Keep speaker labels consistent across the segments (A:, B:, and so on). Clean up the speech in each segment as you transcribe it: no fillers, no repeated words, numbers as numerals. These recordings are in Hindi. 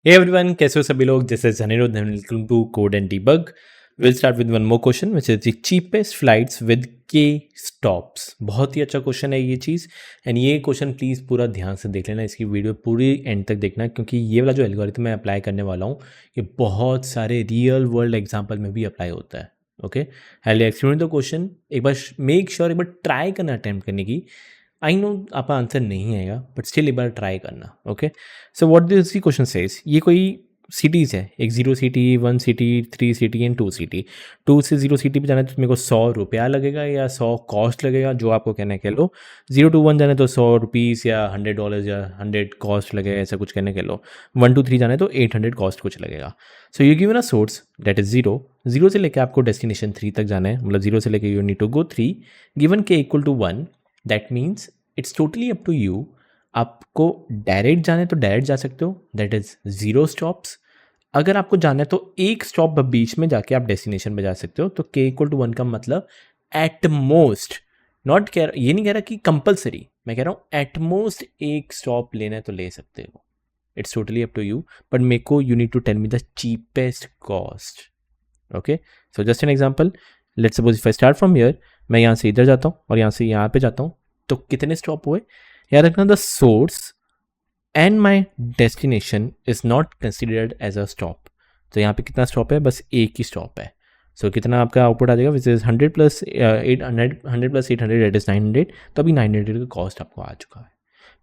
A: Hey everyone, कैसे हो सभी लोग? This is Anirudh and welcome to Code and Debug. We'll start with one more question, which is the cheapest flights with K stops. बहुत ही अच्छा क्वेश्चन है ये चीज़ एंड ये क्वेश्चन प्लीज़ पूरा ध्यान से देख लेना, इसकी वीडियो पूरी एंड तक देखना क्योंकि ये वाला जो एल्गोरिथम मैं अप्लाई करने वाला हूँ ये बहुत सारे रियल वर्ल्ड एग्जाम्पल में भी अप्लाई होता है. Okay, I explain the question. एक बार मेक श्योर एक बार ट्राई करना अटैम्प्ट करने की. आई नो आपका आंसर नहीं आएगा बट स्टिल एक बार ट्राई करना. Okay, so what this question says, ये कोई सिटीज़ है, एक 0 city, 1 city, 3 city and 2 city. 2 से 0 सिटी पे जाना है तो मेरे को 100 रुपया लगेगा या 100 कॉस्ट लगेगा, जो आपको कहना है कह लो. 0 to 1 जाना है तो 100 रुपीज़ या $100 या 100 कॉस्ट लगेगा, ऐसा कुछ कहने कह लो. 1 to 3 जाना है तो 800 कॉस्ट कुछ लगेगा. So you given a source that is 0 से लेकर आपको डेस्टिनेशन 3 तक जाना है, मतलब 0 से लेकर you need to go 3 given K equal to 1. That means it's totally up to you. आपको डायरेक्ट जाना है तो डायरेक्ट जा सकते हो, दैट इज़ 0 स्टॉप्स. अगर आपको जाना है तो एक स्टॉप बीच में जाके आप डेस्टिनेशन पे जा सकते हो. तो k इक्वल टू 1 का मतलब एट मोस्ट, नॉट कह ये नहीं कह रहा कि कंपलसरी, मैं कह रहा हूँ एट मोस्ट एक स्टॉप लेना है तो ले सकते हो. It's totally up to you but मेरे को you need to tell me the cheapest cost. Okay, so just an example, let's suppose if I start from here, मैं यहाँ से इधर जाता हूँ और यहाँ से यहाँ पे जाता हूँ तो कितने स्टॉप हुए याद रखना. The source and my destination is not considered as a stop. तो यहाँ पे कितना स्टॉप है, बस एक ही स्टॉप है. सो कितना आपका आउटपुट आ जाएगा, which is 100 plus 800, 100 plus 800 that is 900. तो अभी 900 का कॉस्ट आपको आ चुका है.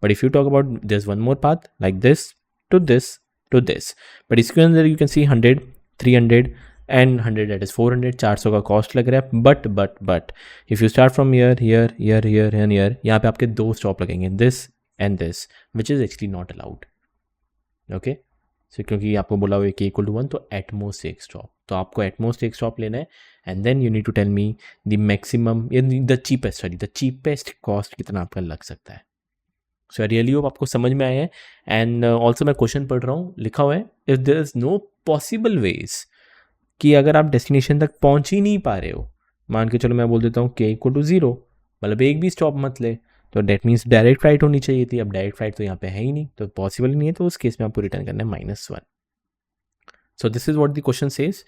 A: But if you talk about this one more path like this to this to this, but इसके अंदर you can see 100, 300 and 100 that is 400. 400 का कॉस्ट लग रहा है. But if you start from here here here here and here, यहाँ पे आपके 2 स्टॉप लगेंगे, this and this, which is actually not allowed. Okay, so क्योंकि आपको बोला हुआ है कि इक्वल टू 1 तो एटमोस्ट एक स्टॉप, तो आपको एटमोस्ट एक स्टॉप लेना है and then you need to tell me the maximum या the cheapest, sorry the cheapest cost कितना आपका लग सकता है. सो आई रियली होप आपको समझ में आया है. एंड ऑल्सो मैं क्वेश्चन पढ़ रहा हूँ, लिखा हुआ है if there is no possible ways कि अगर आप डेस्टिनेशन तक पहुँच ही नहीं पा रहे हो, मान के चलो मैं बोल देता हूँ k इक्वल टू 0, मतलब एक भी स्टॉप मत ले, तो डेट मीन्स डायरेक्ट फ्लाइट होनी चाहिए थी. अब डायरेक्ट फ्लाइट तो यहाँ पे है ही नहीं, तो पॉसिबल ही नहीं है, तो उस केस में आपको रिटर्न करना है -1. So this is what the question says.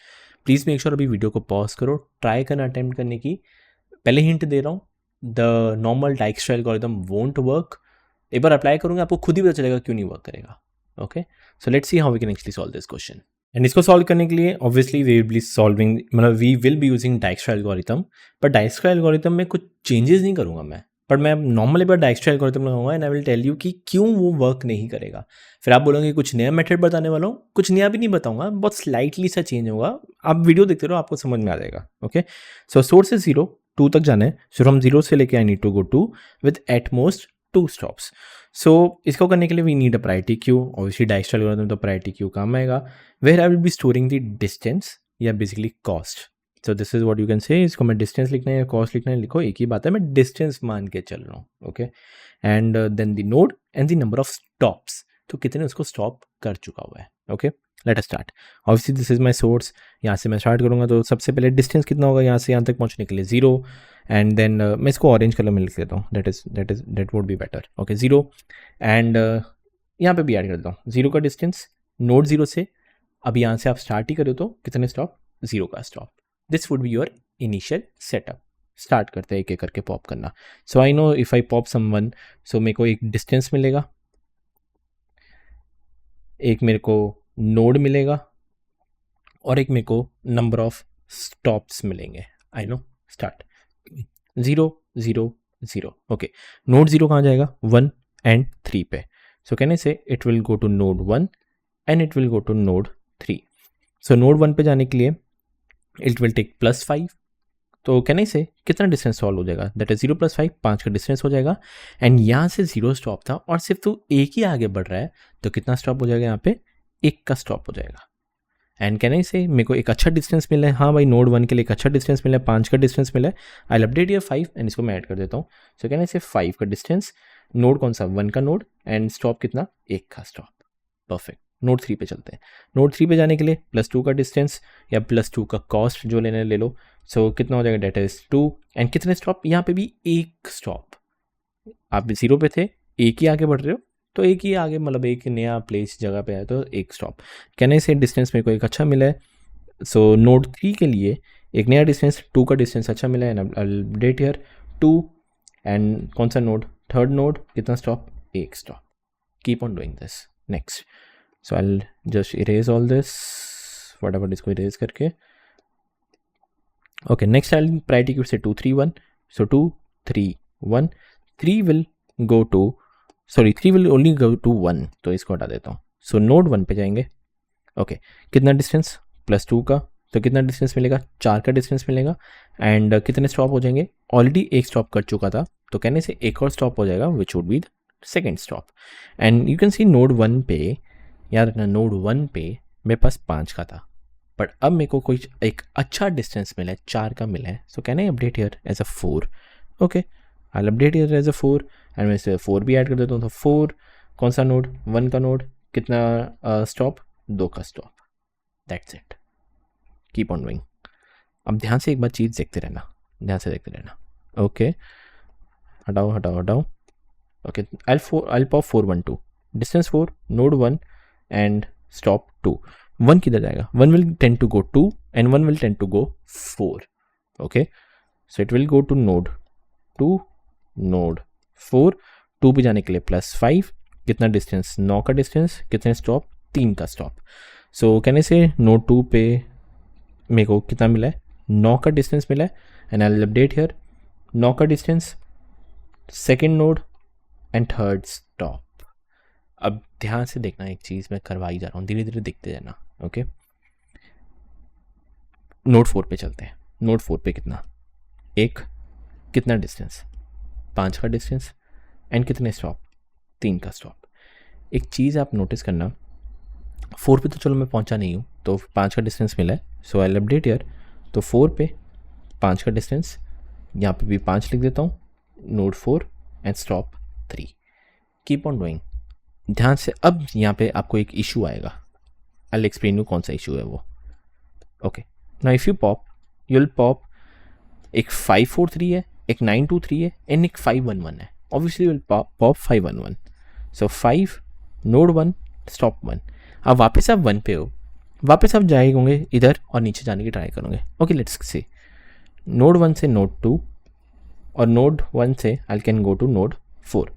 A: Please make sure अभी वीडियो को पॉज करो, ट्राई करना अटेम्प्ट करने की. पहले हिंट दे रहा हूँ, the normal Dijkstra algorithm won't work. एक बार अप्लाई करूँगा आपको खुद ही पता चलेगा क्यों नहीं वर्क करेगा. Okay, so let's see how we can actually solve this question. And इसको सॉल्व करने के लिए obviously we will be solving, मतलब we will be using Dijkstra algorithm. पर डाइक्स्ट्रा एल्गोरिथम में कुछ चेंजेस नहीं करूँगा मैं, पर मैं नॉर्मली बार डाइक्स्ट्रा एल्गोरिथम लगाऊंगा and I will tell you कि क्यों वो वर्क नहीं करेगा. फिर आप बोलोगे कुछ नया मेथड बताने वाला हूँ, कुछ नया भी नहीं बताऊंगा, बहुत स्लाइटली सा चेंज होगा. आप वीडियो देखते रहो, आपको समझ में आ जाएगा. ओके, सो सोर्स से 0 2 तक जाना है. सो फ्रॉम 0 से लेके I need to go 2 with at most 2 stops. So इसको करने के लिए we need a priority queue. Obviously Dijkstra algorithm तो प्रायोरिटी क्यू काम आएगा, where I will be storing the distance या basically cost. So this is what you can say. इसको मैं डिस्टेंस लिखना है या कॉस्ट लिखना है, लिखो, एक ही बात है, मैं डिस्टेंस मान के चल रहा हूँ. Okay, and then the node and the number of stops, तो कितने उसको स्टॉप कर चुका हुआ है. Okay, let us start. Obviously this is my source, यहाँ से मैं स्टार्ट करूँगा तो सबसे पहले डिस्टेंस कितना होगा यहाँ से यहाँ तक पहुँचने के लिए 0. एंड देन मैं इसको ऑरेंज कलर में लिख देता हूँ, that would be better. Okay, 0 and यहाँ पे भी ऐड कर देता हूँ 0 का डिस्टेंस. नोड 0 से अब यहाँ से आप स्टार्ट ही करो तो कितने स्टॉप, 0 का stop. This would be your initial setup. Start करते हैं एक एक करके पॉप करना. So I know if I pop someone, so मेरे को एक डिस्टेंस मिलेगा, एक मेरे को नोड मिलेगा और एक मेरे को नंबर ऑफ स्टॉप्स मिलेंगे. I know, start 0 0 0. Okay, node 0 कहाँ जाएगा, 1 एंड 3 पे. सो कहने से it will go to node 1 and it will go to node 3. So node 1 पे जाने के लिए इट विल टेक +5. तो कहने से कितना डिस्टेंस सॉल्व हो जाएगा, दैट इज 0 + 5, 5 का डिस्टेंस हो जाएगा. एंड यहाँ से 0 स्टॉप था और सिर्फ तो एक ही आगे बढ़ रहा है, तो कितना स्टॉप हो जाएगा यहाँ पे, 1 का स्टॉप हो जाएगा. एंड कहने से मेरे को एक अच्छा डिस्टेंस मिला है. हाँ भाई, नोड 1 के लिए एक अच्छा डिस्टेंस मिला है, 5 का डिस्टेंस मिला है. आई अपडेट ये 5 एंड इसको मैं ऐड कर देता हूँ. सो कहने से 5 का डिस्टेंस, नोड कौन सा, 1 का नोड, एंड स्टॉप कितना, 1 का स्टॉप. परफेक्ट. नोड 3 पे चलते हैं. नोड 3 पे जाने के लिए +2 का डिस्टेंस या +2 का कॉस्ट जो लेने ले लो. सो कितना हो जाएगा, डेटा इज 2 एंड कितने स्टॉप, यहाँ पे भी 1 स्टॉप. आप 0 पे थे, एक ही आगे बढ़ रहे हो तो एक ही आगे मतलब एक नया प्लेस जगह पे आया तो एक स्टॉप। कहने से डिस्टेंस मेरे को एक अच्छा मिला है। सो नोड 3 के लिए एक नया डिस्टेंस 2 का डिस्टेंस अच्छा मिला है एंड अपडेट हियर 2 एंड कौन सा नोड, थर्ड नोड, कितना स्टॉप, एक स्टॉप। Keep on doing this. Next, so I just erase all this फटाफट इसको इरेज करके। Okay, next I priority queue से 2 3 1, so 2 3 1, 3 will go to, sorry 3 will only go to 1, तो इसको हटा देता हूँ। सो नोड 1 पे जाएंगे। ओके, कितना डिस्टेंस, +2 का, तो कितना डिस्टेंस मिलेगा, 4 का डिस्टेंस मिलेगा एंड कितने स्टॉप हो जाएंगे, ऑलरेडी एक स्टॉप कर चुका था तो कहने से एक और स्टॉप हो जाएगा which would be the second stop. And you can C node 1 पे, याद रखना नोड 1 पे मेरे पास 5 का था बट अब मेरे को कोई एक अच्छा डिस्टेंस मिला है, 4 का मिला है, so can I update here as a 4। Okay, I update here as a 4 and मैं इसे 4 भी ऐड कर देता हूँ। तो 4 कौन सा नोड, 1 का नोड, कितना स्टॉप, 2 का stop. That's it, keep on doing. अब ध्यान से एक बार चीज़ देखते रहना, ध्यान से देखते रहना। ओके, हटाओ हटाओ हटाओ। Okay, I pop 4 1 2, distance 4, node 1 and stop 2। 1 किधर जाएगा, 1 will tend to go 2 and 1 will tend to go 4। Okay, so it will go to node 2 node 4, 2 पे जाने के लिए +5, कितना डिस्टेंस, 9 का डिस्टेंस, कितने स्टॉप, 3 का स्टॉप। सो कहने से नोड 2 पे मेरे को कितना मिला है, 9 का डिस्टेंस मिला है and I will update here 9 का distance, second node and third stop. अब ध्यान से देखना, एक चीज़ मैं करवा ही जा रहा हूँ, धीरे धीरे देखते जाना। ओके, नोड 4 पे चलते हैं। नोड 4 पे कितना, एक, कितना डिस्टेंस, 5 का डिस्टेंस एंड कितने स्टॉप, 3 का स्टॉप। एक चीज़ आप नोटिस करना, 4 पे तो चलो मैं पहुंचा नहीं हूँ तो 5 का डिस्टेंस मिला है, सो आई अपडेट हियर। तो 4 पे 5 का डिस्टेंस, यहाँ पे भी 5 लिख देता हूँ, node 4 and stop 3। Keep on doing, ध्यान से। अब यहाँ पे आपको एक इशू आएगा, आई विल एक्सप्लेन यू कौन सा इशू है वो। Okay, now if you pop, you will pop एक 5 4 3 है, एक 9 2 3 है एंड एक 5 1 1 है। Obviously will pop 5 1 1। So 5 node 1 stop 1। अब वापस आप 1 पे हो, वापस आप जाएंगे इधर और नीचे जाने की ट्राई करोगे। ओके, लेट्स सी, नोड 1 से नोड 2 और नोड 1 से I can go to node 4।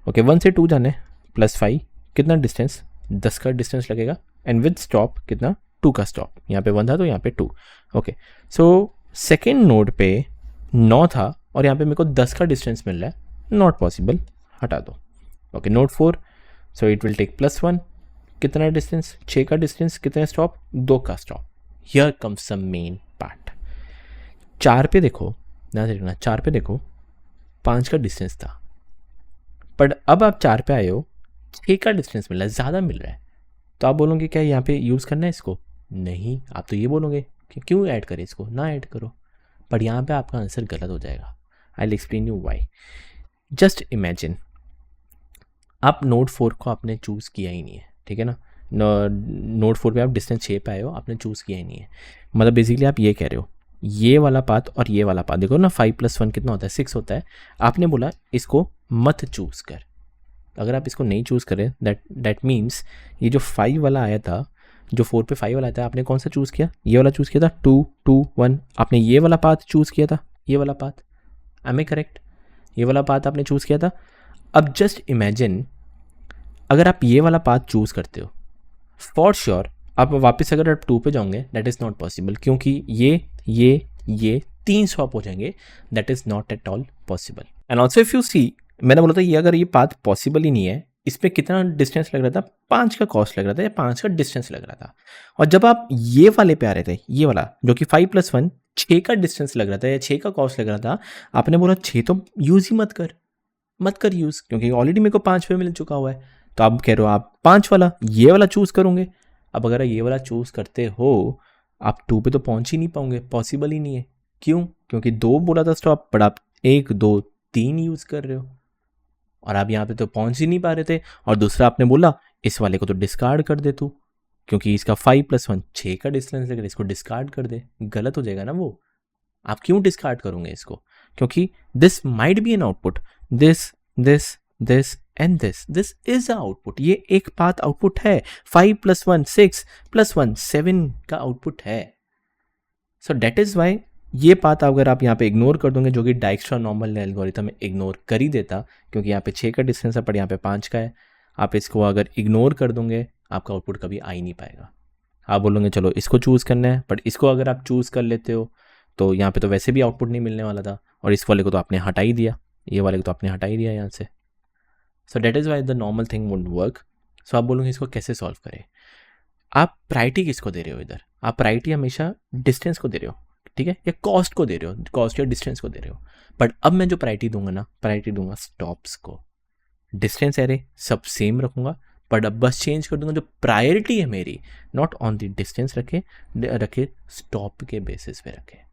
A: Okay, 1 से 2 जाने +5, कितना डिस्टेंस, 10 का डिस्टेंस लगेगा एंड विद स्टॉप कितना, 2 का स्टॉप। यहाँ पे 1 था तो यहाँ पे 2। ओके, सो सेकेंड नोड पे 9 था और यहाँ पे मेरे को 10 का डिस्टेंस मिल रहा है, नॉट पॉसिबल, हटा दो। Okay, node 4, so it will take +1, कितना डिस्टेंस, 6 का डिस्टेंस, कितने स्टॉप, 2 का stop. Here comes the main part. 4 पे देखो, ध्यान से देखना, 4 पे देखो 5 का डिस्टेंस था बट अब आप 4 पे आए हो, 6 का डिस्टेंस मिल रहा है, ज़्यादा मिल रहा है। तो आप बोलोगे क्या यहाँ पे यूज़ करना है इसको, नहीं, आप तो ये बोलोगे कि क्यों ऐड करें इसको, ना ऐड करो। पर यहाँ पे आपका आंसर गलत हो जाएगा। I will explain you why. Just imagine आप नोड 4 को आपने चूज़ किया ही नहीं है, ठीक है ना, नोड 4 पे आप डिस्टेंस 6 पे आए हो, आपने चूज़ किया ही नहीं है। मतलब बेसिकली आप ये कह रहे हो, ये वाला पाथ और ये वाला पाथ, देखो ना 5 + 1 कितना होता है, 6 होता है। आपने बोला इसको मत चूज़ कर। अगर आप इसको नहीं चूज़ करें, दैट मीन्स ये जो 5 वाला आया था, जो 4 पे 5 वाला आया था, आपने कौन सा चूज़ किया, ये वाला चूज़ किया था, 2 2 1। आपने ये वाला पाथ चूज़ किया था, ये वाला पाथ, एम आई करेक्ट, ये वाला पाथ आपने चूज़ किया था। अब जस्ट इमेजिन अगर आप ये वाला पाथ चूज़ करते हो, फॉर श्योर आप वापस अगर आप 2 पे जाओगे, दैट इज़ नॉट पॉसिबल, क्योंकि ये 3 स्वैप हो जाएंगे, that is not at all possible. And also if you see, मैंने बोला था ये अगर ये पाथ पॉसिबल ही नहीं है, इस पर कितना डिस्टेंस लग रहा था, 5 का कॉस्ट लग रहा था या 5 का डिस्टेंस लग रहा था। और जब आप ये वाले पे आ रहे थे, ये वाला जो कि 5 + 1 6 का डिस्टेंस लग रहा था या 6 का कॉस्ट लग रहा था, आपने बोला 6 तो यूज़ ही मत कर यूज़, क्योंकि ऑलरेडी मेरे को 5 पे मिल चुका हुआ है। तो आप कह रहे हो आप 5 वाला, ये वाला चूज़ करोगे। अब अगर ये वाला चूज़ करते हो, आप 2 पे तो पहुंच ही नहीं पाओगे, पॉसिबल ही नहीं है। क्यों, क्योंकि 2 बोला था स्टॉप, बट आप 1 2 3 यूज़ कर रहे हो और आप यहाँ पे तो पहुंच ही नहीं पा रहे थे। और दूसरा आपने बोला इस वाले को तो डिस्कार्ड कर दे तू, क्योंकि इसका 5 + 1 6 का डिस्टेंस लेकर इसको डिस्कार्ड कर दे, गलत हो जाएगा ना वो। आप क्यों डिस्कार्ड करोगे इसको, क्योंकि this might be an output, this and this is output, ये एक पाथ आउटपुट है, 5 + 1 6 + 1 7 का आउटपुट है। सो डेट इज वाई ये पाथ अगर आप यहाँ पे इग्नोर कर दोगे, जो कि डाइक्स्ट्रा नॉर्मल एल्गोरिथम में इग्नोर कर ही देता, क्योंकि यहाँ पे 6 का डिस्टेंस है पर यहाँ पे 5 का है, आप इसको अगर इग्नोर कर दोगे आपका आउटपुट कभी आ ही नहीं पाएगा। आप बोलोगे चलो इसको चूज़ करना है, बट इसको अगर आप चूज़ कर लेते हो तो यहाँ पे तो वैसे भी आउटपुट नहीं मिलने वाला था, और इस वाले को तो आपने हटा ही दिया, ये वाले को तो आपने हटा ही दिया यहाँ से। So that is why the normal thing would work. So आप बोलोगे इसको कैसे सॉल्व करें। आप प्रायोरिटी किसको दे रहे हो इधर, आप प्रायोरिटी हमेशा डिस्टेंस को दे रहे हो, ठीक है, या कॉस्ट को दे रहे हो, कॉस्ट या डिस्टेंस को दे रहे हो। बट अब मैं जो प्रायोरिटी दूंगा ना, प्रायोरिटी दूंगा स्टॉप्स को। डिस्टेंस एरे सब सेम रखूंगा, बट अब बस चेंज कर दूंगा, जो प्रायोरिटी है मेरी नॉट ऑन द डिस्टेंस रखे स्टॉप के बेसिस पे रखे।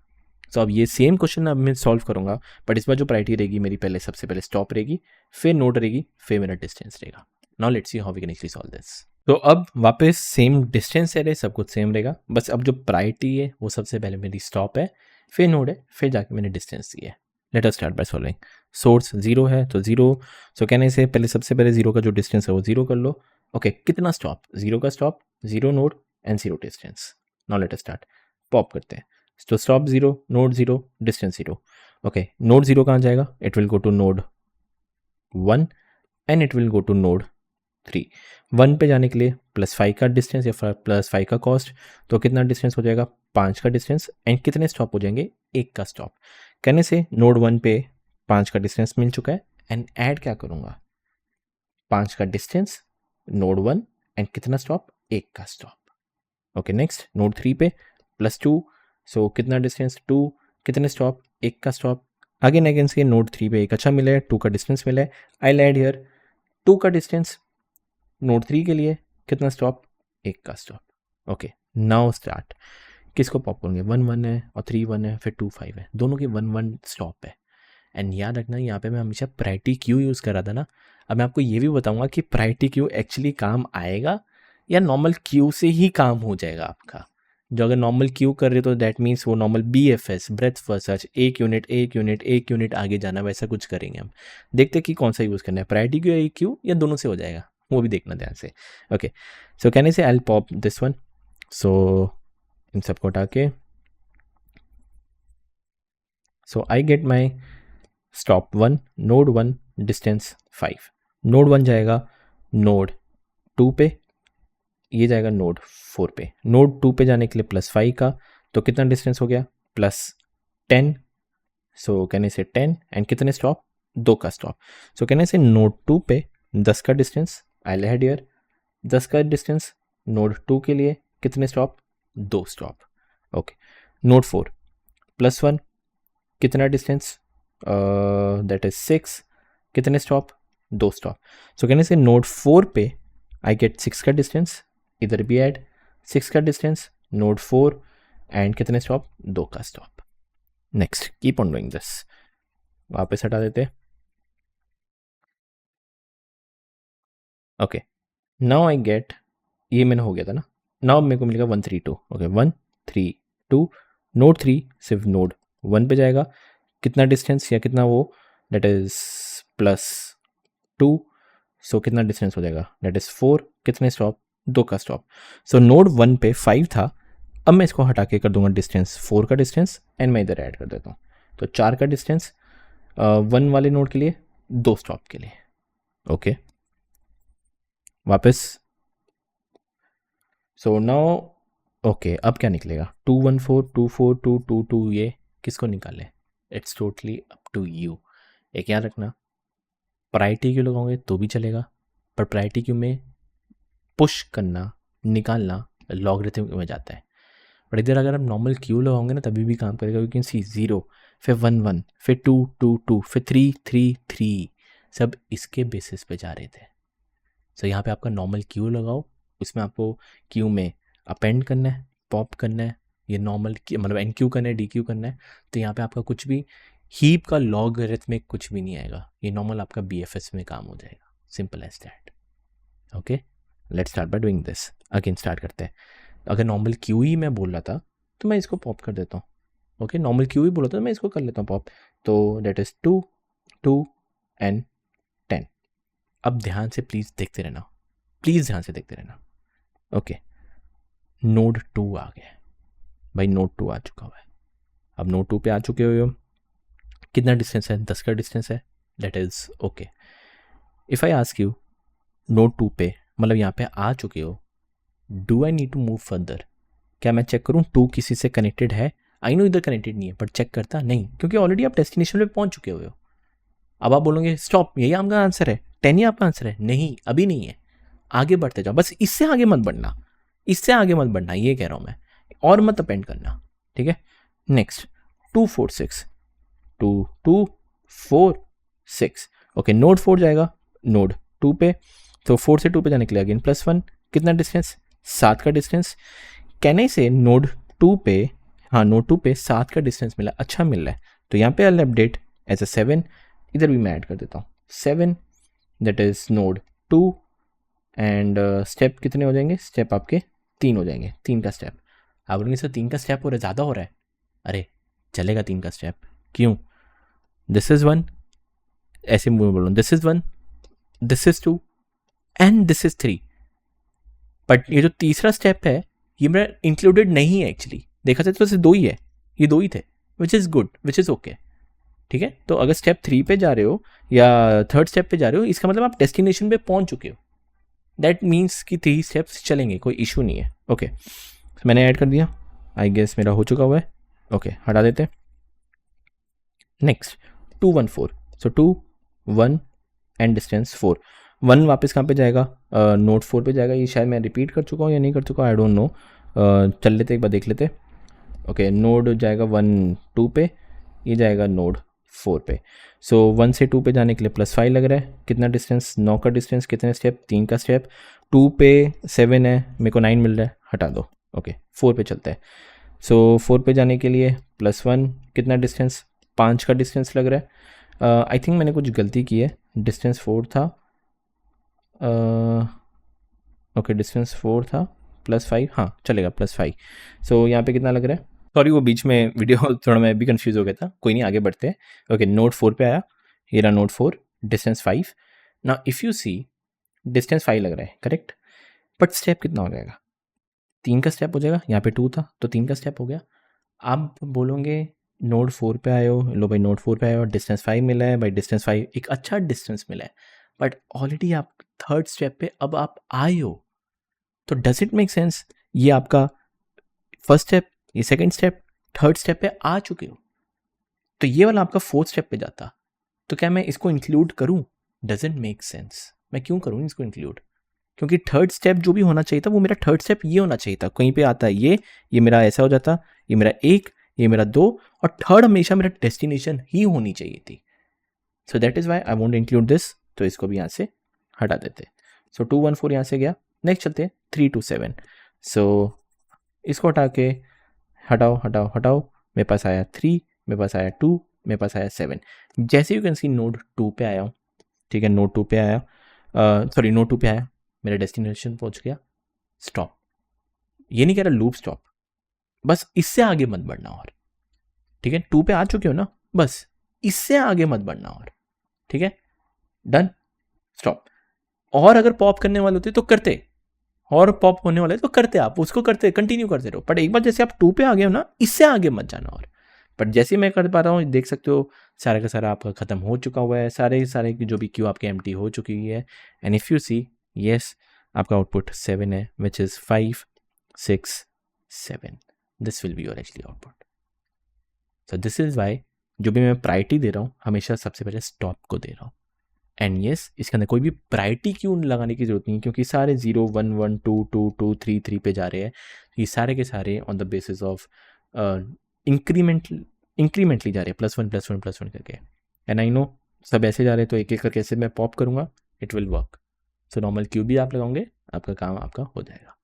A: सो अब ये सेम क्वेश्चन अब मैं सॉल्व करूंगा, बट इस बार जो प्रायोरिटी रहेगी मेरी, पहले सबसे पहले स्टॉप रहेगी, फिर नोड रहेगी, फिर मेरा डिस्टेंस रहेगा। Now let's see how we can actually solve this. तो अब वापस सेम डिस्टेंस है, सब कुछ सेम रहेगा, बस अब जो प्रायोरिटी है वो सबसे पहले मेरी स्टॉप है, फिर नोड है, फिर जाके मैंने डिस्टेंस दिया है। Late us start by solving. Source 0 है तो 0, सो कहने से पहले सबसे पहले 0 का जो डिस्टेंस है वो 0 कर लो। ओके कितना स्टॉप, 0 का stop, 0 node and 0 distance. Now let us start, pop करते हैं। तो stop 0, node 0, distance 0। Okay node 0 कहाँ जाएगा, it will go to node 1 and it will go to node 3। 1 पे जाने के लिए +5 का डिस्टेंस या +5 का कॉस्ट, तो कितना डिस्टेंस हो जाएगा, 5 का डिस्टेंस, एंड कितने स्टॉप हो जाएंगे, 1 का स्टॉप। कहने से नोड 1 पे 5 का डिस्टेंस मिल चुका है, एंड ऐड क्या करूँगा, 5 का डिस्टेंस, नोड 1 एंड कितना स्टॉप, 1 का स्टॉप। ओके नेक्स्ट नोड 3 पे +2, सो कितना डिस्टेंस, 2, कितने स्टॉप, 1 का स्टॉप। अगेन अगेन से नोड 3 पे एक अच्छा मिला है, 2 का डिस्टेंस मिला है, आई ऐड हियर 2 का डिस्टेंस, नोड 3 के लिए कितना स्टॉप, 1 का स्टॉप। ओके नाउ स्टार्ट, किसको पॉप करेंगे, 1 1 है और 3 1 है, फिर 2 5 है, दोनों के 1 1 स्टॉप है। एंड याद रखना यहाँ पे मैं हमेशा प्रायोरिटी क्यू यूज़ कर रहा था ना। अब मैं आपको ये भी बताऊंगा कि प्रायोरिटी क्यू एक्चुअली काम आएगा या नॉर्मल क्यू से ही काम हो जाएगा आपका। जो अगर नॉर्मल क्यू कर रहे तो दैट मीन्स वो normal BFS, breath first search, एक यूनिट आगे जाना, वैसा कुछ करेंगे हम। देखते कि कौन सा यूज़ करना है, प्रायोरिटी क्यू या क्यू, या दोनों से हो जाएगा, वो भी देखना ध्यान से। ओके सो कहने से I pop this one, so इन सबको हटा के, so I get my stop 1, node 1, distance 5। Node 1 जाएगा नोड 2 पे, ये जाएगा नोड 4 पे। नोड 2 पे जाने के लिए +5 का, तो कितना डिस्टेंस हो गया, +10, सो कहने से 10 एंड कितने स्टॉप, 2 का स्टॉप। सो कहने से नोड 2 पे 10 का डिस्टेंस, आई ऐड हियर 10 का डिस्टेंस, नोड 2 के लिए कितने स्टॉप, 2 स्टॉप। ओके नोड 4 +1, कितना डिस्टेंस, दैट इज 6, कितने स्टॉप, 2 स्टॉप। सो कहने से नोड 4 पे आई गेट 6 का डिस्टेंस, इधर भी ऐड 6 का डिस्टेंस, नोड 4 एंड कितने स्टॉप, 2 का stop. Next keep on doing this, वापस हटा देते। ओके नाउ आई गेट, ये मैंने हो गया था ना, नाउ मेरे को मिलेगा 1 3 2। ओके 1 3 2, नोड 3 सिर्फ नोड 1 पे जाएगा, कितना डिस्टेंस या कितना वो, दैट इज +2, सो कितना डिस्टेंस हो जाएगा, दैट इज 4, कितने स्टॉप, 2 का स्टॉप। सो नोड 1 पे 5 था, अब मैं इसको हटा के कर दूंगा डिस्टेंस 4 का डिस्टेंस, एंड मैं इधर ऐड कर देता हूँ, तो 4 का डिस्टेंस 1 वाले नोड के लिए, 2 स्टॉप के लिए। ओके वापस, सो नाउ ओके अब क्या निकलेगा, 2 1 4 2 4 2 2 2, ये किसको निकाले, it's totally up to you. एक याद रखना, प्रायोरिटी क्यू लगाओगे तो भी चलेगा, पर प्रायोरिटी क्यू में पुश करना, निकालना लॉगरिथम में जाता है, पर इधर अगर हम नॉर्मल क्यू लगाओगे ना तभी भी काम करेगा, क्योंकि सी 0 फिर 1 1 फिर 2 2 2 फिर 3 3 3, सब इसके बेसिस पे जा रहे थे। सो यहाँ पे आपका नॉर्मल क्यू लगाओ, उसमें आपको क्यू में अपेंड करना है, पॉप करना है, ये नॉर्मल मतलब एन क्यू करना है, डी क्यू करना है, तो यहाँ पे आपका कुछ भी हीप का लॉगरिथमिक कुछ भी नहीं आएगा, ये नॉर्मल आपका BFS में काम हो जाएगा, simple as that. Okay let's start by doing this, again start करते हैं। अगर नॉर्मल क्यू ही मैं बोल रहा था तो मैं इसको पॉप कर देता हूँ। ओके नॉर्मल क्यू ही बोला था, मैं इसको कर लेता हूँ पॉप, तो दैट इज 2 2 एंड 10। अब ध्यान से प्लीज़ देखते रहना, प्लीज़ ध्यान से देखते रहना। ओके, नोड 2 आ गया भाई, नोड 2 आ चुका हुआ है। अब नोड 2 पे आ चुके हो, कितना डिस्टेंस है? 10 का डिस्टेंस है, that is okay. If I ask you node 2 पे, मतलब यहाँ पे आ चुके हो, do I need to move further? क्या मैं चेक करूँ 2 किसी से कनेक्टेड है? आई नो इधर कनेक्टेड नहीं है, बट चेक करता नहीं, क्योंकि ऑलरेडी आप डेस्टिनेशन पे पहुंच चुके हो। अब आप बोलोगे स्टॉप, यही आपका आंसर है, 10 ही आपका आंसर है? नहीं, अभी नहीं है, आगे बढ़ते जाओ, बस इससे आगे मत बढ़ना, इससे आगे मत बढ़ना, ये कह रहा हूँ मैं, और मत अपेंड करना, ठीक है। नेक्स्ट 2 4 6, 2 2 4 6, ओके, नोड 4 जाएगा नोड 2 पे, तो 4 से 2 पे जाने के लिए अगेन +1, कितना डिस्टेंस? 7 का डिस्टेंस। कैन आई से नोड 2 पे, हाँ नोड 2 पे 7 का डिस्टेंस मिला, अच्छा मिल रहा है, तो यहाँ पे आई अपडेट एज अ 7, इधर भी मैं ऐड कर देता हूँ 7, that is node 2, and step कितने हो जाएंगे? स्टेप आपके 3 हो जाएंगे, 3 का स्टेप। आप बोलेंगे सर 3 का स्टेप हो रहा है, ज़्यादा हो रहा है। अरे चलेगा 3 का स्टेप, क्यों? दिस इज़ 1, ऐसे मुँह में बोलो, this is 1, this is 2 and this is 3, but ये जो तीसरा स्टेप है ये मेरा इंक्लूडेड नहीं है एक्चुअली, देखा जाए तो सिर्फ 2 ही है, ये 2 ही थे, which is good, which is okay, ठीक है। तो अगर स्टेप 3 पे जा रहे हो या 3rd स्टेप पे जा रहे हो, इसका मतलब आप डेस्टिनेशन पे पहुंच चुके हो, दैट मीन्स कि 3 स्टेप्स चलेंगे, कोई इशू नहीं है। ओके, मैंने ऐड कर दिया, आई गेस मेरा हो चुका हुआ है। ओके, हटा देते। नेक्स्ट 2 1 4, सो 2 1 एंड डिस्टेंस 4, 1 वापस कहाँ पे जाएगा? नोड 4 पे जाएगा। ये शायद मैं रिपीट कर चुका हूँ या नहीं कर चुका, आई डोंट नो, चल लेते एक बार देख लेते। ओके, नोड जाएगा 1 2 पे, ये जाएगा नोड 4 पे। सो 1 से 2 पे जाने के लिए +5 लग रहा है, कितना डिस्टेंस? 9 का डिस्टेंस, कितने स्टेप? 3 का स्टेप। 2 पे 7 है, मेरे को 9 मिल रहा है, हटा दो। ओके, 4 पे चलते हैं। सो 4 पे जाने के लिए +1, कितना डिस्टेंस? 5 का डिस्टेंस लग रहा है। आई थिंक मैंने कुछ गलती की है, डिस्टेंस 4 था, ओके डिस्टेंस 4 था, +5, हाँ चलेगा +5। सो यहाँ पे कितना लग रहा है? सॉरी वो बीच में वीडियो थोड़ा मैं भी कंफ्यूज हो गया था, कोई नहीं आगे बढ़ते हैं। ओके, नोड 4 पे आया, ये रहा नोड 4, डिस्टेंस 5। ना इफ़ यू सी डिस्टेंस 5 लग रहा है, करेक्ट, बट स्टेप कितना हो जाएगा? 3 का स्टेप हो जाएगा, यहाँ पे 2 था तो 3 का स्टेप हो गया। आप बोलोगे नोड 4 पे आए हो, लो भाई नोड 4 पे आए हो, डिस्टेंस 5 मिला है भाई, डिस्टेंस 5 एक अच्छा डिस्टेंस मिला है, बट ऑलरेडी आप 3rd स्टेप पे अब आप आए हो, तो डज इट मेक सेंस ये आपका फर्स्ट स्टेप, ये सेकंड स्टेप, 3rd स्टेप पे आ चुके हो, तो ये वाला आपका 4th स्टेप पे जाता, तो क्या मैं इसको इंक्लूड करूं? डजेंट मेक सेंस, मैं क्यों करूं इसको इंक्लूड? क्योंकि 3rd स्टेप जो भी होना चाहिए था वो मेरा 3rd स्टेप ये होना चाहिए था, कहीं पे आता है ये मेरा ऐसा हो जाता, ये मेरा 1, ये मेरा 2, और 3rd हमेशा मेरा डेस्टिनेशन ही होनी चाहिए थी। So that is why I want include this, तो इसको भी यहाँ से हटा देते। सो 2 1 4 यहाँ से गया। नेक्स्ट चलते 3 2 7, सो इसको हटा के हटाओ हटाओ हटाओ, मेरे पास आया 3, मेरे पास आया 2, मेरे पास आया 7। जैसे यू कैन सी नोड 2 पे आया हूँ, ठीक है, नोड 2 पे आया, सॉरी नोड 2 पे आया, मेरा डेस्टिनेशन पहुँच गया, स्टॉप। ये नहीं कह रहा लूप स्टॉप, बस इससे आगे मत बढ़ना और, ठीक है। 2 पे आ चुके हो ना, बस इससे आगे मत बढ़ना और, ठीक है, डन, स्टॉप। और अगर पॉप करने वाले होते तो करते, और पॉप होने वाले तो करते, आप उसको करते कंटिन्यू करते रहो, बट एक बार जैसे आप 2 पे आ गए हो ना, इससे आगे मत जाना और। बट जैसे मैं कर पा रहा हूँ, देख सकते हो सारा का सारा आपका खत्म हो चुका हुआ है, सारे की जो भी क्यू आपके एम्प्टी हो चुकी है। And if you see yes, आपका आउटपुट 7 है, which is 5 6 7, this will be your actually output. So this is why जो भी मैं प्रायोरिटी दे रहा हूँ हमेशा सबसे पहले स्टॉप को दे रहा हूँ। एंड येस, इसके अंदर कोई भी प्रायोरिटी क्यों लगाने की जरूरत नहीं है, क्योंकि सारे 0 1 1 2 2 2 3 3 पे जा रहे हैं, ये सारे के सारे on the basis of incrementally जा रहे हैं, +1 +1 +1 करके। एंड आई नो सब ऐसे जा रहे हैं, तो एक एक करके ऐसे मैं पॉप करूँगा, it will work. So normal Q भी आप लगाओगे, आपका काम आपका हो जाएगा।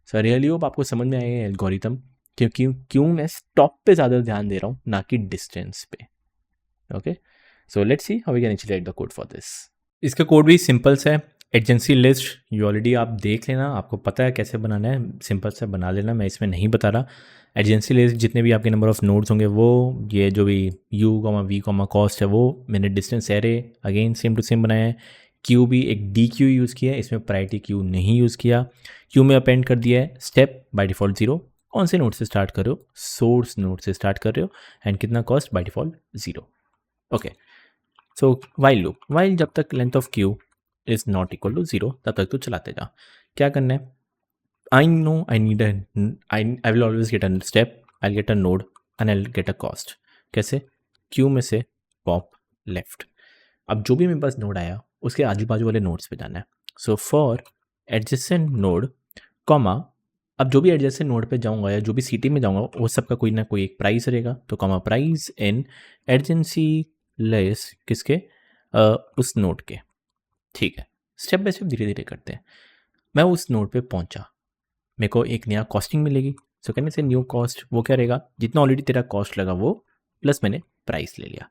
A: सो रियली होप आपको समझ में आए एल्गोरिथम, क्योंकि क्यों मैं स्टॉप पे ज़्यादा ध्यान दे रहा हूँ ना कि डिस्टेंस पे। Okay, so let's see how we can actually write the code for this. इसका कोड भी सिंपल सा है, एजेंसी लिस्ट ये ऑलरेडी आप देख लेना, आपको पता है कैसे बनाना है, सिंपल से बना लेना, मैं इसमें नहीं बता रहा। एजेंसी लिस्ट जितने भी आपके नंबर ऑफ नोड्स होंगे वो, ये जो भी u, v, कॉस्ट है वो मैंने distance array again same to same बनाया है, क्यू भी एक डी क्यू यूज़ किया है, इसमें प्रायोरिटी क्यू नहीं यूज़ किया। क्यू में अपेंड कर दिया है स्टेप बाय डिफ़ॉल्ट 0। कौन से नोड से स्टार्ट कर रहे हो? सोर्स नोड से स्टार्ट कर रहे हो। एंड कितना cost? By default 0। Okay, so while loop, while जब तक length of queue is not equal to 0 तब तक तो चलाते जा। क्या करना है? I know I need I will always get a step, I'll get a node and I'll get a cost. कैसे? क्यू में से पॉप लेफ्ट। अब जो भी मेरे पास नोड आया उसके आजू बाजू वाले नोड्स पे जाना है। So for adjacent node comma, अब जो भी एडजेसेंट नोड पे जाऊंगा या जो भी सिटी में जाऊंगा वो सबका कोई ना कोई एक प्राइस रहेगा, तो comma price in adjacency less किसके? उस नोड के। ठीक है, स्टेप बाय स्टेप धीरे धीरे करते हैं। मैं उस नोड पे पहुंचा, मेरे को एक नया कॉस्टिंग मिलेगी। सो कहने से न्यू कॉस्ट वो क्या रहेगा? जितना ऑलरेडी तेरा कॉस्ट लगा वो प्लस मैंने प्राइस ले लिया।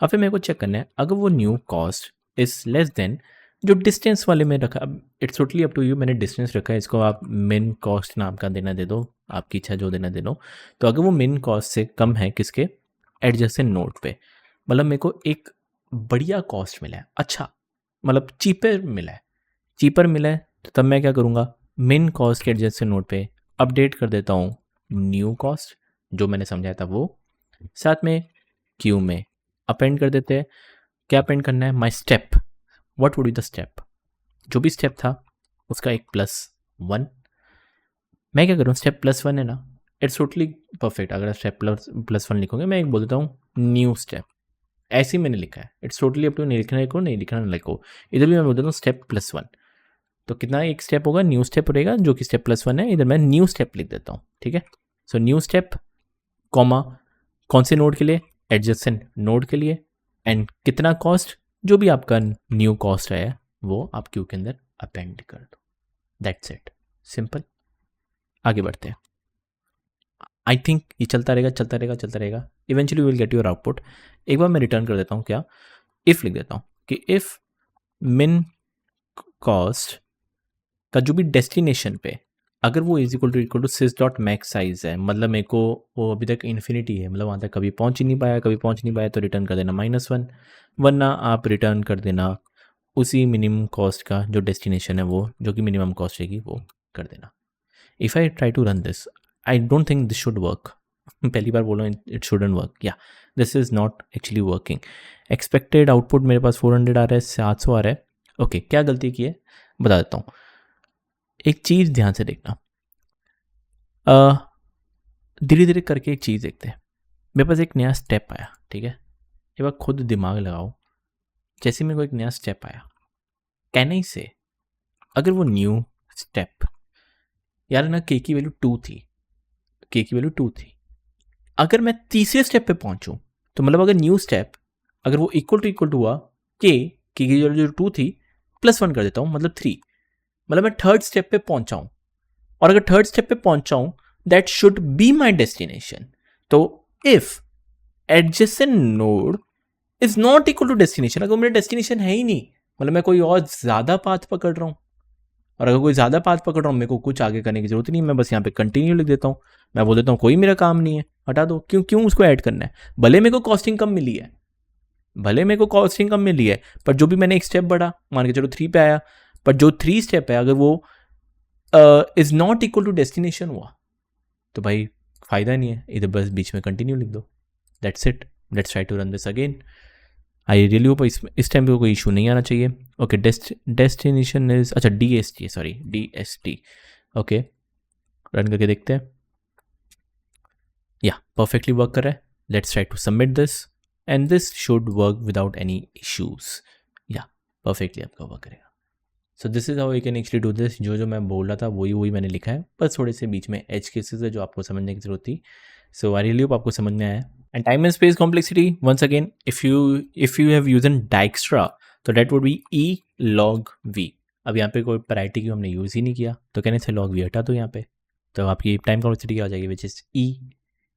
A: अब फिर मेरे को चेक करना है अगर वो new cost is less than जो डिस्टेंस वाले में रखा। अब it's totally up to you, मैंने डिस्टेंस रखा है, इसको आप मिन कॉस्ट नाम का देना दे दो, आपकी इच्छा जो देना दे दो। तो अगर वो मिन कॉस्ट से कम है किसके? एडजेसेंट नोड पे, मतलब मेरे को एक बढ़िया कॉस्ट मिला है, अच्छा मतलब चीपर मिला है, चीपर मिला है, तो तब मैं क्या करूँगा? मिन कॉस्ट के एडजेसेंट नोड पे अपडेट कर देता हूँ न्यू कॉस्ट जो मैंने समझाया था वो, साथ में क्यू में अपेंड कर देते हैं। क्या अपेंड करना है? माई step, what would be the step? जो भी स्टेप था उसका एक +1। मैं क्या करूँ? स्टेप +1 है ना, इट्स टोटली परफेक्ट। अगर आप स्टेप +1 लिखोगे, मैं एक बोल देता हूँ न्यू स्टेप, ऐसे ही मैंने लिखा है। इट्स टोटली अप टू, नहीं लिखना लिखो, नहीं लिखना लिखो। इधर भी मैं बोल देता हूँ स्टेप +1, तो कितना एक स्टेप होगा? न्यू स्टेप रहेगा जो कि स्टेप +1 है। इधर मैं न्यू स्टेप लिख देता हूँ, ठीक है। सो न्यू स्टेप कॉमा कौन से नोड के लिए? एडजेसेंट नोड के लिए। एंड कितना कॉस्ट? जो भी आपका न्यू कॉस्ट है वो आप क्यू के अंदर अपेंड कर दो। That's it, simple. आगे बढ़ते हैं। आई थिंक ये चलता रहेगा चलता रहेगा चलता रहेगा, eventually will get your output. एक बार मैं रिटर्न कर देता हूँ, क्या? इफ लिख देता हूँ कि इफ मिन कॉस्ट का जो भी डेस्टिनेशन पे अगर वो equal to sys dot max size है, मतलब मेरे को वो अभी तक इन्फिनिटी है, मतलब वहाँ तक कभी पहुँच ही नहीं पाया, कभी पहुँच नहीं पाया, तो रिटर्न कर देना -1, वरना आप रिटर्न कर देना उसी मिनिमम कॉस्ट का जो डेस्टिनेशन है वो, जो कि मिनिमम कॉस्ट रहेगी वो कर देना। If I try to run this, I don't think this should work. पहली बार बोलो it shouldn't work, yeah this is not actually working. Expected output मेरे पास 400 आ रहा है, 700 आ रहा है। ओके, क्या गलती की है बता देता हूँ। एक चीज़ ध्यान से देखना, धीरे धीरे करके एक चीज़ देखते हैं। मेरे पास एक नया स्टेप आया, ठीक है। एक बार खुद दिमाग लगाओ, जैसे मेरे को एक नया स्टेप आया, कैन आई से अगर वो न्यू स्टेप, यार ना के की वैल्यू 2 थी, के की वैल्यू 2 थी, अगर मैं तीसरे स्टेप पे पहुंचूं तो मतलब अगर न्यू स्टेप अगर वो इक्वल टू हुआ के की वैल्यू जो 2 थी +1 कर देता हूँ, मतलब 3, मतलब मैं थर्ड स्टेप पे पहुंचा हूं। और अगर थर्ड स्टेप पे पहुंचा हूं, that should be my destination. तो if adjacent node is not equal to destination, अगर मेरा डेस्टिनेशन है ही नहीं, मतलब मैं कोई और ज्यादा पाथ पकड़ रहा हूं, और अगर कोई ज्यादा पाथ पकड़ रहा हूं, मेरे को कुछ आगे करने की जरूरत नहीं, मैं बस यहाँ पे कंटिन्यू लिख देता हूँ। मैं बोल देता हूँ कोई मेरा काम नहीं है, हटा दो। क्यों उसको ऐड करना है? भले मेरे को कॉस्टिंग कम मिली है, भले मेरे को कॉस्टिंग कम मिली है, पर जो भी मैंने एक स्टेप बढ़ा, मान के चलो 3 पे आया, पर जो 3 स्टेप है अगर वो is not equal to destination हुआ तो भाई फायदा नहीं है, इधर बस बीच में कंटिन्यू लिख दो। That's it, let's try to run this again. I really hope this time पे कोई इशू नहीं आना चाहिए। ओके, डेस्टिनेशन इज, अच्छा DST, sorry DST। Okay, run करके देखते हैं। या परफेक्टली वर्क कर रहा है। Let's try to submit this and this should work without any issues. Yeah perfectly आपका वर्क करेगा। So this is how you can actually do this. जो मैं बोल रहा था वही मैंने लिखा है, बस थोड़े से बीच में एज केसेस है जो आपको समझने की जरूरत थी। सो आई रियली होप आपको समझ में आया। And time and space complexity, once again if you have used Dijkstra तो that would be E log V। अब यहाँ पे कोई पैराइटी की हमने यूज़ ही नहीं किया, तो कहने से log V हटा दो यहाँ पे, तो आपकी टाइम कॉम्प्लेक्सिटी आ जाएगी विच इज़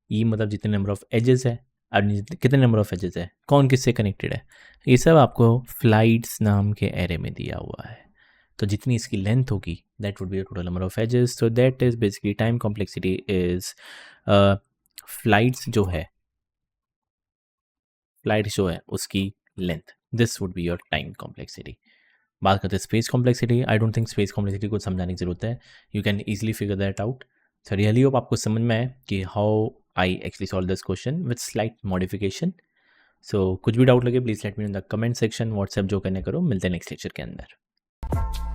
A: E मतलब जितने नंबर ऑफ एजेस है, और कितने नंबर ऑफ एजेस है, कौन किससे कनेक्टेड है, ये सब आपको फ्लाइट्स नाम के एरे में दिया हुआ है। तो जितनी इसकी लेंथ होगी that would be total number of edges. So that is basically time complexity is flights जो है उसकी length, this would be your time complexity. बात करते हैं space complexity. I don't think space complexity को समझाने की ज़रूरत है, you can easily figure that out. So really hope आपको समझ में आए कि how I actually solve this question with slight modification. So कुछ भी डाउट लगे please let me in the comment section, WhatsApp जो करने करो। मिलते हैं नेक्स्ट लेक्चर के अंदर।